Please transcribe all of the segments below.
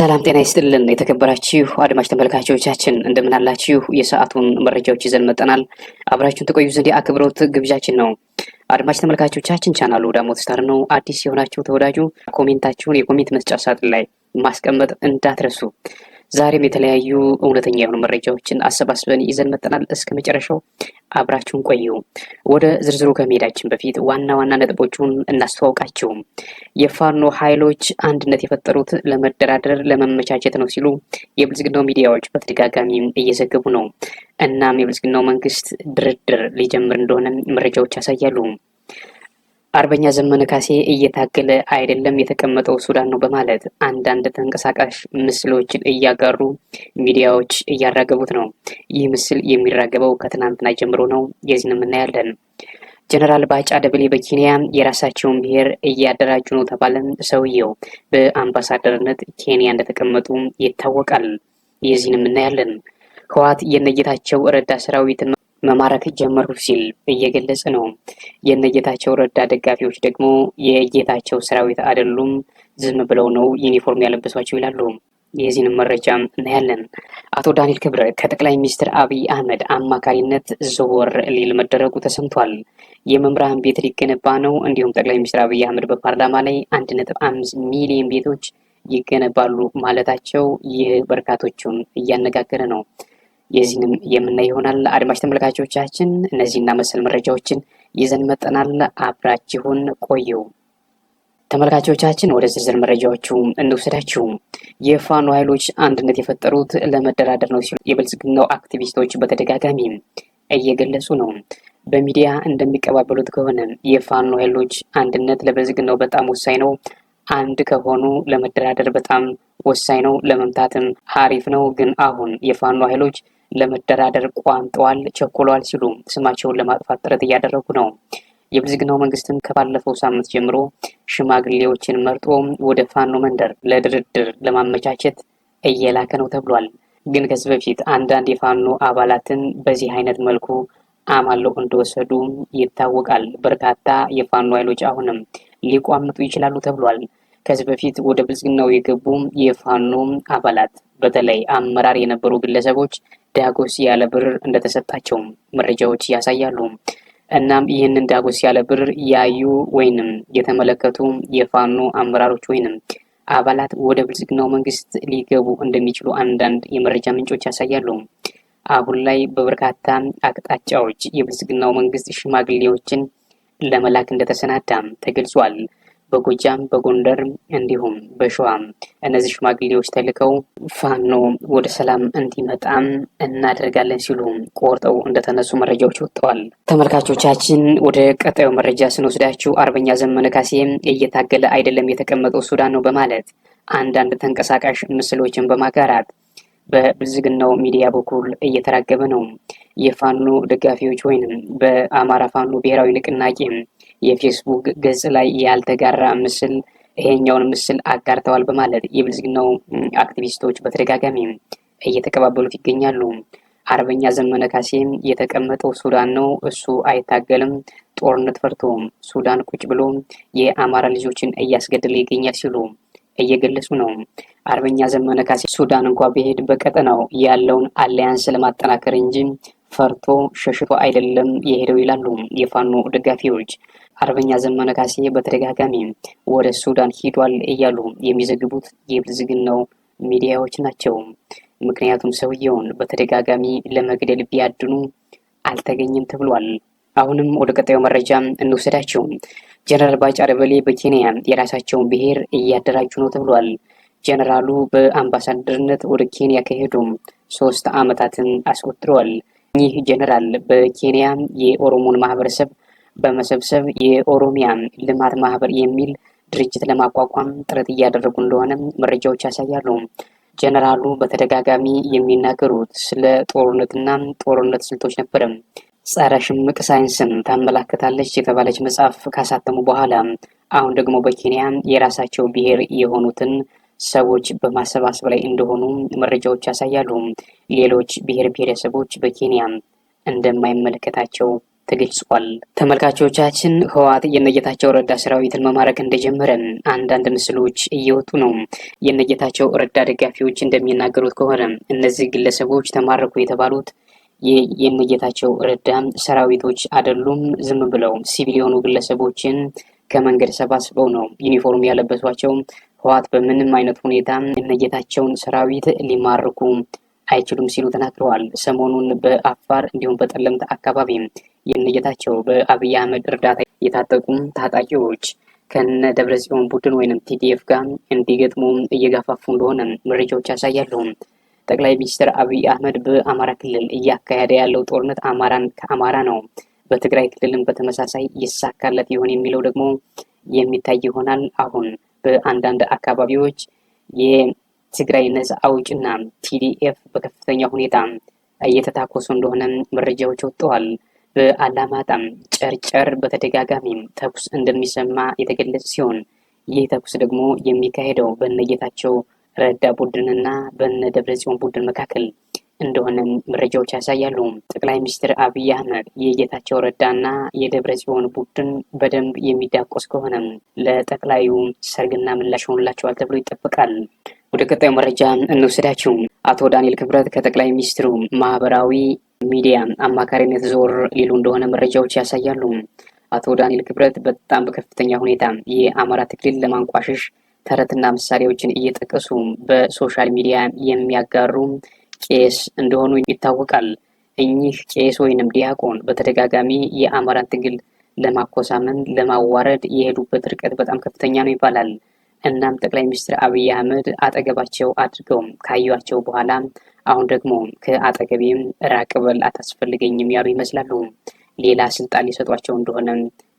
ሰላም ጤና ይስጥልን የተከበራችሁ አድማጭ ተመልካቾቻችን እንደምን አላችሁ? የሰዓቱን መረጃዎች ይዘን መጥተናል። አብራችሁን ተቆዩ ዘንድ የአክብሮት ግብዣችን ነው። አድማጭ ተመልካቾቻችን ቻናሉ ዳሞት ስታር ነው። አዲስ የሆናችሁ ተወዳጁ ኮሜንታችሁን የኮሜንት መስጫ ሳጥን ላይ ማስቀመጥ እንዳትረሱ። ዛሬም የተለያዩ እውነተኛ የሆኑ መረጃዎችን አሰባስበን ይዘን መጥተናል። እስከ መጨረሻው አብራችሁን ቆዩ። ወደ ዝርዝሩ ከመሄዳችን በፊት ዋና ዋና ነጥቦቹን እናስተዋውቃችሁ። የፋኖ ኃይሎች አንድነት የፈጠሩት ለመደራደር ለመመቻቸት ነው ሲሉ የብልጽግናው ሚዲያዎች በተደጋጋሚ እየዘገቡ ነው። እናም የብልጽግናው መንግስት ድርድር ሊጀምር እንደሆነ መረጃዎች ያሳያሉ። አርበኛ ዘመነ ካሴ እየታገለ አይደለም የተቀመጠው ሱዳን ነው በማለት አንዳንድ ተንቀሳቃሽ ምስሎችን እያጋሩ ሚዲያዎች እያራገቡት ነው። ይህ ምስል የሚራገበው ከትናንትና ጀምሮ ነው። የዚህንም እናያለን። ጀነራል ባጫ ደበሌ በኬንያ የራሳቸውን ብሔር እያደራጁ ነው ተባለ። ሰውየው በአምባሳደርነት ኬንያ እንደተቀመጡ ይታወቃል። የዚህንም እናያለን። ህወሓት የነጌታቸው ረዳ ሰራዊት መማረክ ጀመሩ ሲል እየገለጸ ነው። የነጌታቸው ረዳ ደጋፊዎች ደግሞ የጌታቸው ሰራዊት አይደሉም፣ ዝም ብለው ነው ዩኒፎርም ያለበሷቸው ይላሉ። የዚህንም መረጃ እናያለን። አቶ ዳንኤል ክብረት ከጠቅላይ ሚኒስትር አብይ አህመድ አማካሪነት ዘወር ሊል መደረጉ ተሰምቷል። የመምህራን ቤት ሊገነባ ነው። እንዲሁም ጠቅላይ ሚኒስትር አብይ አህመድ በፓርላማ ላይ 1.5 ሚሊዮን ቤቶች ይገነባሉ ማለታቸው ይህ በርካቶቹን እያነጋገረ ነው። የዚህንም የምናይ ይሆናል። አድማጭ ተመልካቾቻችን እነዚህና መሰል መረጃዎችን ይዘን መጠናል። አብራችሁን ቆዩ። ተመልካቾቻችን ወደ ዝርዝር መረጃዎቹ እንውሰዳችሁ። የፋኖ ኃይሎች አንድነት የፈጠሩት ለመደራደር ነው ሲሉ የብልጽግናው አክቲቪስቶች በተደጋጋሚ እየገለጹ ነው። በሚዲያ እንደሚቀባበሉት ከሆነ የፋኖ ኃይሎች አንድነት ለብልጽግናው በጣም ወሳኝ ነው። አንድ ከሆኑ ለመደራደር በጣም ወሳኝ ነው፣ ለመምታትም ሀሪፍ ነው። ግን አሁን የፋኖ ኃይሎች ለመደራደር ቋምጠዋል፣ ቸኮለዋል ሲሉ ስማቸውን ለማጥፋት ጥረት እያደረጉ ነው። የብልጽግናው መንግስትም ከባለፈው ሳምንት ጀምሮ ሽማግሌዎችን መርጦ ወደ ፋኖ መንደር ለድርድር ለማመቻቸት እየላከ ነው ተብሏል። ግን ከዚህ በፊት አንዳንድ የፋኖ አባላትን በዚህ አይነት መልኩ አማለው እንደወሰዱ ይታወቃል። በርካታ የፋኖ ኃይሎች አሁንም ሊቋምጡ ይችላሉ ተብሏል። ከዚህ በፊት ወደ ብልጽግናው የገቡ የፋኖ አባላት በተለይ አመራር የነበሩ ግለሰቦች ዳጎስ ያለ ብር እንደተሰጣቸው መረጃዎች ያሳያሉ። እናም ይህንን ዳጎስ ያለ ብር ያዩ ወይንም የተመለከቱ የፋኖ አመራሮች ወይንም አባላት ወደ ብልጽግናው መንግስት ሊገቡ እንደሚችሉ አንዳንድ የመረጃ ምንጮች ያሳያሉ። አሁን ላይ በበርካታ አቅጣጫዎች የብልጽግናው መንግስት ሽማግሌዎችን ለመላክ እንደተሰናዳ ተገልጿል። በጎጃም፣ በጎንደር እንዲሁም በሸዋም እነዚህ ሽማግሌዎች ተልከው ፋኖ ወደ ሰላም እንዲመጣ እናደርጋለን ሲሉ ቆርጠው እንደተነሱ መረጃዎች ወጥተዋል። ተመልካቾቻችን ወደ ቀጣዩ መረጃ ስንወስዳችሁ አርበኛ ዘመነ ካሴ እየታገለ አይደለም የተቀመጠው ሱዳን ነው በማለት አንዳንድ ተንቀሳቃሽ ምስሎችን በማጋራት በብልጽግናው ሚዲያ በኩል እየተራገበ ነው። የፋኖ ደጋፊዎች ወይንም በአማራ ፋኖ ብሔራዊ ንቅናቄ የፌስቡክ ገጽ ላይ ያልተጋራ ምስል ይሄኛውን ምስል አጋርተዋል በማለት የብልጽግናው አክቲቪስቶች በተደጋጋሚ እየተቀባበሉት ይገኛሉ። አርበኛ ዘመነ ካሴም የተቀመጠው ሱዳን ነው፣ እሱ አይታገልም፣ ጦርነት ፈርቶ ሱዳን ቁጭ ብሎ የአማራ ልጆችን እያስገደለ ይገኛል ሲሉ እየገለጹ ነው። አርበኛ ዘመነ ካሴ ሱዳን እንኳ ቢሄድ በቀጠናው ያለውን አሊያንስ ለማጠናከር እንጂ ፈርቶ ሸሽቶ አይደለም የሄደው ይላሉ የፋኖ ደጋፊዎች። አርበኛ ዘመነ ካሴ በተደጋጋሚ ወደ ሱዳን ሂዷል እያሉ የሚዘግቡት የብልጽግናው ሚዲያዎች ናቸው። ምክንያቱም ሰውየውን በተደጋጋሚ ለመግደል ቢያድኑ አልተገኘም ተብሏል። አሁንም ወደ ቀጣዩ መረጃ እንውሰዳቸው። ጀነራል ባጫ ደበሌ በኬንያ የራሳቸውን ብሔር እያደራጁ ነው ተብሏል። ጀነራሉ በአምባሳደርነት ወደ ኬንያ ከሄዱ 3 ዓመታትን አስቆጥረዋል። ይህ ጀነራል በኬንያ የኦሮሞን ማህበረሰብ በመሰብሰብ የኦሮሚያ ልማት ማህበር የሚል ድርጅት ለማቋቋም ጥረት እያደረጉ እንደሆነ መረጃዎች ያሳያሉ። ጀነራሉ በተደጋጋሚ የሚናገሩት ስለ ጦርነትና ጦርነት ስልቶች ነበረ። ጸረ ሽምቅ ሳይንስን ታመላክታለች የተባለች መጽሐፍ ካሳተሙ በኋላ አሁን ደግሞ በኬንያ የራሳቸው ብሔር የሆኑትን ሰዎች በማሰባሰብ ላይ እንደሆኑ መረጃዎች ያሳያሉ። ሌሎች ብሔር ብሔረሰቦች በኬንያ እንደማይመለከታቸው ተገልጿል። ተመልካቾቻችን ህወሓት የነጌታቸው ረዳ ሰራዊትን መማረክ እንደጀመረ አንዳንድ ምስሎች እየወጡ ነው። የነጌታቸው ረዳ ደጋፊዎች እንደሚናገሩት ከሆነ እነዚህ ግለሰቦች ተማረኩ የተባሉት የነጌታቸው ረዳ ሰራዊቶች አይደሉም። ዝም ብለው ሲቪል የሆኑ ግለሰቦችን ከመንገድ ሰባስበው ነው ዩኒፎርም ያለበሷቸው። ህወሓት በምንም አይነት ሁኔታ የነጌታቸውን ሰራዊት ሊማርኩ አይችሉም ሲሉ ተናግረዋል። ሰሞኑን በአፋር እንዲሁም በጠለምት አካባቢ የነጌታቸው በአብይ አህመድ እርዳታ የታጠቁ ታጣቂዎች ከነ ደብረጽዮን ቡድን ወይንም ቲዲኤፍ ጋር እንዲገጥሙ እየጋፋፉ እንደሆነ መረጃዎች ያሳያሉ። ጠቅላይ ሚኒስትር አብይ አህመድ በአማራ ክልል እያካሄደ ያለው ጦርነት አማራን ከአማራ ነው። በትግራይ ክልልም በተመሳሳይ ይሳካለት ይሆን የሚለው ደግሞ የሚታይ ይሆናል። አሁን በአንዳንድ አካባቢዎች የትግራይ ነጻ አውጭና ቲዲኤፍ በከፍተኛ ሁኔታ እየተታኮሱ እንደሆነ መረጃዎች ወጥተዋል። በአላማጣም ጨርጨር በተደጋጋሚ ተኩስ እንደሚሰማ የተገለጸ ሲሆን ይህ ተኩስ ደግሞ የሚካሄደው በነጌታቸው ረዳ ቡድንና በነ ደብረጽዮን ቡድን መካከል እንደሆነ መረጃዎች ያሳያሉ። ጠቅላይ ሚኒስትር አብይ አህመድ የጌታቸው ረዳና የደብረጽዮን ቡድን በደንብ የሚዳቆስ ከሆነ ለጠቅላዩ ሰርግና ምላሽ ሆንላቸዋል ተብሎ ይጠበቃል። ወደ ቀጣዩ መረጃ እንወስዳችሁ። አቶ ዳንኤል ክብረት ከጠቅላይ ሚኒስትሩ ማህበራዊ ሚዲያ አማካሪነት ዞር ሊሉ እንደሆነ መረጃዎች ያሳያሉ። አቶ ዳንኤል ክብረት በጣም በከፍተኛ ሁኔታ የአማራ ትግልን ለማንቋሸሽ ተረትና ምሳሌዎችን እየጠቀሱ በሶሻል ሚዲያ የሚያጋሩ ቄስ እንደሆኑ ይታወቃል። እኚህ ቄስ ወይንም ዲያቆን በተደጋጋሚ የአማራን ትግል ለማኮሳመን ለማዋረድ የሄዱበት ርቀት በጣም ከፍተኛ ነው ይባላል። እናም ጠቅላይ ሚኒስትር አብይ አህመድ አጠገባቸው አድርገው ካዩቸው በኋላ አሁን ደግሞ ከአጠገቤም ራቅ በል አታስፈልገኝም ያሉ ይመስላሉ። ሌላ ስልጣን ሊሰጧቸው እንደሆነ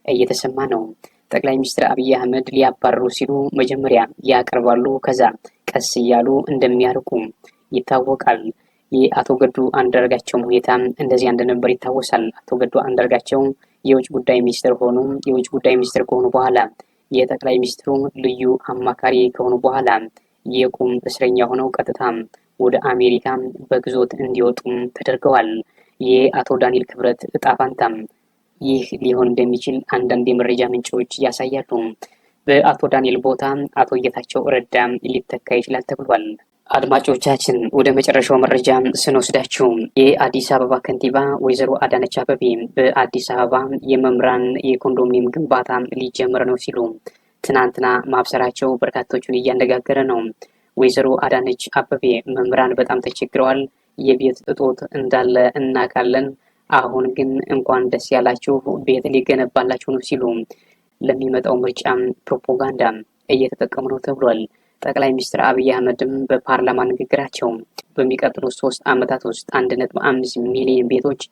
እየተሰማ ነው። ጠቅላይ ሚኒስትር አብይ አህመድ ሊያባርሩ ሲሉ መጀመሪያ ያቀርባሉ፣ ከዛ ቀስ እያሉ እንደሚያርቁ ይታወቃል። የአቶ ገዱ አንዳርጋቸውም ሁኔታ እንደዚያ እንደነበር ይታወሳል። አቶ ገዱ አንዳርጋቸው የውጭ ጉዳይ ሚኒስትር ሆኑ። የውጭ ጉዳይ ሚኒስትር ከሆኑ በኋላ የጠቅላይ ሚኒስትሩ ልዩ አማካሪ ከሆኑ በኋላ የቁም እስረኛ ሆነው ቀጥታ ወደ አሜሪካ በግዞት እንዲወጡ ተደርገዋል። የአቶ ዳንኤል ክብረት እጣ ፋንታም ይህ ሊሆን እንደሚችል አንዳንድ የመረጃ ምንጮች ያሳያሉ። በአቶ ዳንኤል ቦታ አቶ ጌታቸው ረዳ ሊተካ ይችላል ተብሏል። አድማጮቻችን ወደ መጨረሻው መረጃ ስንወስዳችሁ የአዲስ አበባ ከንቲባ ወይዘሮ አዳነች አቤቤ በአዲስ አበባ የመምህራን የኮንዶሚኒየም ግንባታ ሊጀምር ነው ሲሉ ትናንትና ማብሰራቸው በርካቶቹን እያነጋገረ ነው። ወይዘሮ አዳነች አቤቤ መምህራን በጣም ተቸግረዋል፣ የቤት እጦት እንዳለ እናውቃለን፣ አሁን ግን እንኳን ደስ ያላችሁ ቤት ሊገነባላችሁ ነው ሲሉ ለሚመጣው ምርጫ ፕሮፓጋንዳ እየተጠቀሙ ነው ተብሏል። ጠቅላይ ሚኒስትር አብይ አህመድም በፓርላማ ንግግራቸው በሚቀጥሉት 3 ዓመታት ውስጥ 1.5 ሚሊዮን ቤቶች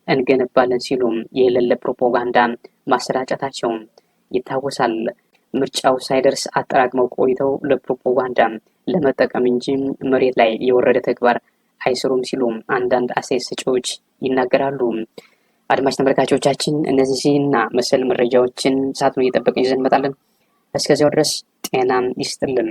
እንገነባለን ሲሉ የሌለ ፕሮፓጋንዳ ማሰራጨታቸው ይታወሳል። ምርጫው ሳይደርስ አጠራቅመው ቆይተው ለፕሮፓጋንዳ ለመጠቀም እንጂ መሬት ላይ የወረደ ተግባር አይሰሩም ሲሉ አንዳንድ አስተያየት ሰጪዎች ይናገራሉ። አድማጭ ተመልካቾቻችን እነዚህና መሰል መረጃዎችን ሰዓቱን እየጠበቅን ይዘን እንመጣለን። እስከዚያው ድረስ ጤና ይስጥልን።